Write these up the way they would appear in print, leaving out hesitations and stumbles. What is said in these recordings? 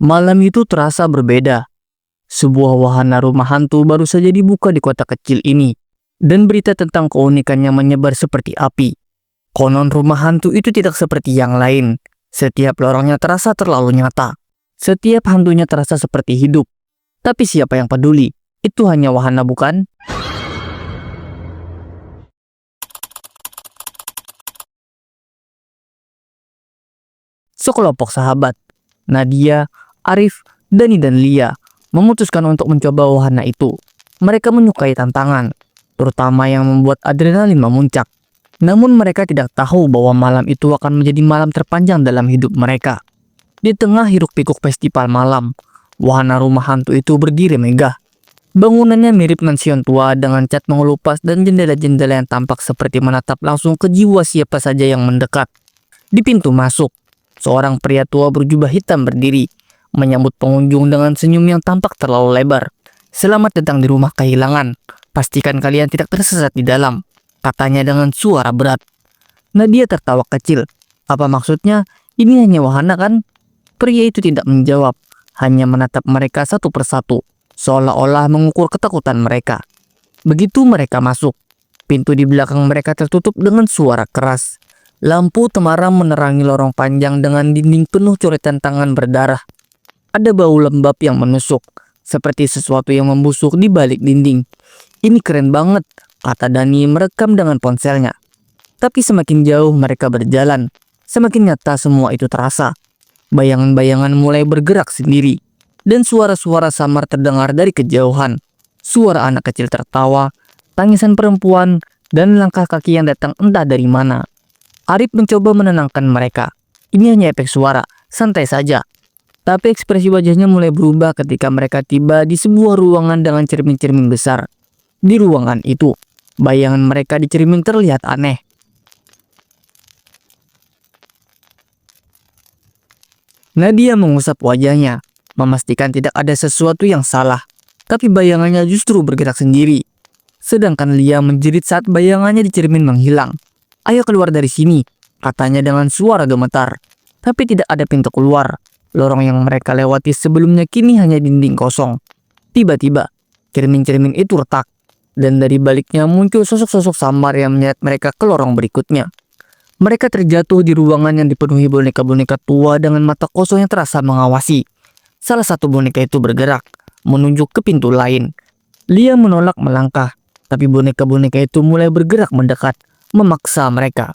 Malam itu terasa berbeda. Sebuah wahana rumah hantu baru saja dibuka di kota kecil ini, dan berita tentang keunikannya menyebar seperti api. Konon rumah hantu itu tidak seperti yang lain. Setiap lorongnya terasa terlalu nyata. Setiap hantunya terasa seperti hidup. Tapi siapa yang peduli? Itu hanya wahana, bukan? Sekelompok sahabat, Nadia, Arif, Dani dan Lia, memutuskan untuk mencoba wahana itu. Mereka menyukai tantangan, terutama yang membuat adrenalin memuncak. Namun mereka tidak tahu bahwa malam itu akan menjadi malam terpanjang dalam hidup mereka. Di tengah hiruk-pikuk festival malam, wahana rumah hantu itu berdiri megah. Bangunannya mirip mansion tua dengan cat mengelupas dan jendela-jendela yang tampak seperti menatap langsung ke jiwa siapa saja yang mendekat. Di pintu masuk, seorang pria tua berjubah hitam berdiri, menyambut pengunjung dengan senyum yang tampak terlalu lebar. "Selamat datang di rumah kehilangan. Pastikan kalian tidak tersesat di dalam," katanya dengan suara berat. Nadia tertawa kecil. "Apa maksudnya? Ini hanya wahana kan?" Pria itu tidak menjawab, hanya menatap mereka satu persatu, seolah-olah mengukur ketakutan mereka. Begitu mereka masuk, pintu di belakang mereka tertutup dengan suara keras. Lampu temaram menerangi lorong panjang dengan dinding penuh coretan tangan berdarah. Ada bau lembab yang menusuk, seperti sesuatu yang membusuk di balik dinding. "Ini keren banget," kata Dani merekam dengan ponselnya. Tapi semakin jauh mereka berjalan, semakin nyata semua itu terasa. Bayangan-bayangan mulai bergerak sendiri, dan suara-suara samar terdengar dari kejauhan. Suara anak kecil tertawa, tangisan perempuan, dan langkah kaki yang datang entah dari mana. Arif mencoba menenangkan mereka. "Ini hanya efek suara, santai saja." Tapi ekspresi wajahnya mulai berubah ketika mereka tiba di sebuah ruangan dengan cermin-cermin besar. Di ruangan itu, bayangan mereka di cermin terlihat aneh. Nadia mengusap wajahnya, memastikan tidak ada sesuatu yang salah. Tapi bayangannya justru bergerak sendiri. Sedangkan Lia menjerit saat bayangannya di cermin menghilang. "Ayo keluar dari sini," katanya dengan suara gemetar. Tapi tidak ada pintu keluar. Lorong yang mereka lewati sebelumnya kini hanya dinding kosong. Tiba-tiba, cermin-cermin itu retak, dan dari baliknya muncul sosok-sosok samar yang menyeret mereka ke lorong berikutnya. Mereka terjatuh di ruangan yang dipenuhi boneka-boneka tua dengan mata kosong yang terasa mengawasi. Salah satu boneka itu bergerak, menunjuk ke pintu lain. Lia menolak melangkah, tapi boneka-boneka itu mulai bergerak mendekat, memaksa mereka.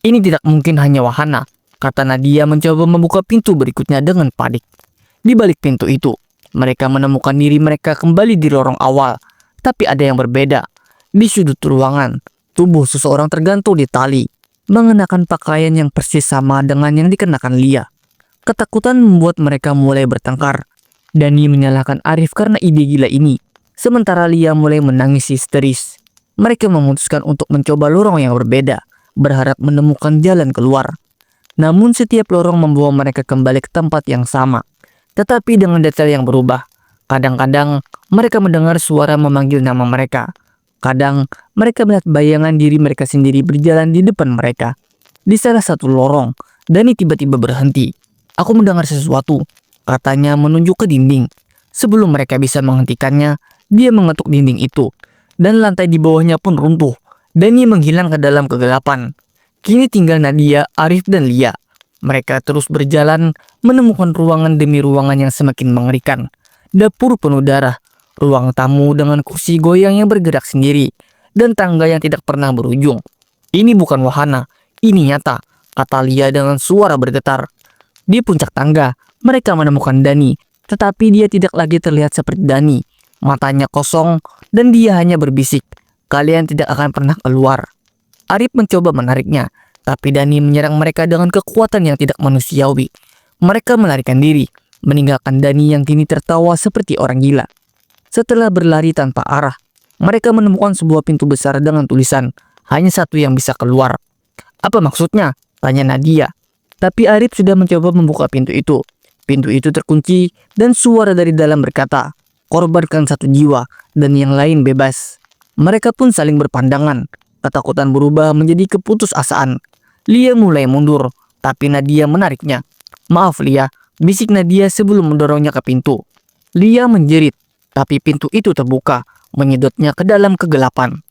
"Ini tidak mungkin hanya wahana," kata Nadia mencoba membuka pintu berikutnya dengan panik. Di balik pintu itu, mereka menemukan diri mereka kembali di lorong awal. Tapi ada yang berbeda. Di sudut ruangan, tubuh seseorang tergantung di tali, mengenakan pakaian yang persis sama dengan yang dikenakan Lia. Ketakutan membuat mereka mulai bertengkar. Dani menyalahkan Arif karena ide gila ini, sementara Lia mulai menangis histeris. Mereka memutuskan untuk mencoba lorong yang berbeda, berharap menemukan jalan keluar. Namun setiap lorong membawa mereka kembali ke tempat yang sama, tetapi dengan detail yang berubah. Kadang-kadang mereka mendengar suara memanggil nama mereka. Kadang mereka melihat bayangan diri mereka sendiri berjalan di depan mereka. Di salah satu lorong, Dani tiba-tiba berhenti. "Aku mendengar sesuatu," katanya menunjuk ke dinding. Sebelum mereka bisa menghentikannya, dia mengetuk dinding itu, dan lantai di bawahnya pun runtuh. Dani menghilang ke dalam kegelapan. Kini tinggal Nadia, Arif, dan Lia. Mereka terus berjalan, menemukan ruangan demi ruangan yang semakin mengerikan. Dapur penuh darah, ruang tamu dengan kursi goyang yang bergerak sendiri, dan tangga yang tidak pernah berujung. "Ini bukan wahana, ini nyata," kata Lia dengan suara bergetar. Di puncak tangga, mereka menemukan Dani, tetapi dia tidak lagi terlihat seperti Dani. Matanya kosong, dan dia hanya berbisik, "Kalian tidak akan pernah keluar." Arif mencoba menariknya, tapi Dani menyerang mereka dengan kekuatan yang tidak manusiawi. Mereka melarikan diri, meninggalkan Dani yang kini tertawa seperti orang gila. Setelah berlari tanpa arah, mereka menemukan sebuah pintu besar dengan tulisan, "Hanya satu yang bisa keluar." "Apa maksudnya?" tanya Nadia. Tapi Arif sudah mencoba membuka pintu itu. Pintu itu terkunci, dan suara dari dalam berkata, "Korbankan satu jiwa, dan yang lain bebas." Mereka pun saling berpandangan. Ketakutan berubah menjadi keputusasaan. Lia mulai mundur, tapi Nadia menariknya. "Maaf Lia, bisik Nadia sebelum mendorongnya ke pintu. Lia menjerit, tapi pintu itu terbuka, menyedotnya ke dalam kegelapan.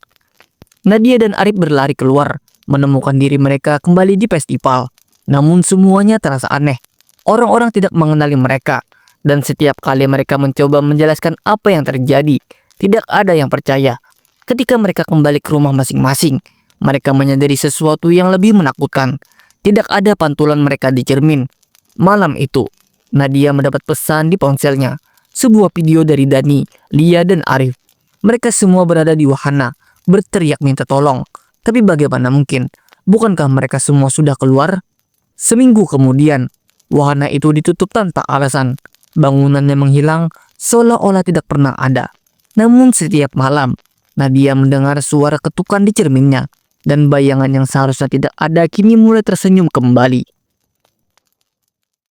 Nadia dan Arif berlari keluar, menemukan diri mereka kembali di festival. Namun semuanya terasa aneh. Orang-orang tidak mengenali mereka, dan setiap kali mereka mencoba menjelaskan apa yang terjadi, tidak ada yang percaya. Ketika mereka kembali ke rumah masing-masing, mereka menyadari sesuatu yang lebih menakutkan. Tidak ada pantulan mereka di cermin. Malam itu, Nadia mendapat pesan di ponselnya. Sebuah video dari Dani, Lia, dan Arif. Mereka semua berada di wahana, berteriak minta tolong. Tapi bagaimana mungkin? Bukankah mereka semua sudah keluar? Seminggu kemudian, wahana itu ditutup tanpa alasan. Bangunannya menghilang, seolah-olah tidak pernah ada. Namun setiap malam, Nadia mendengar suara ketukan di cerminnya. Dan bayangan yang seharusnya tidak ada kini mulai tersenyum kembali.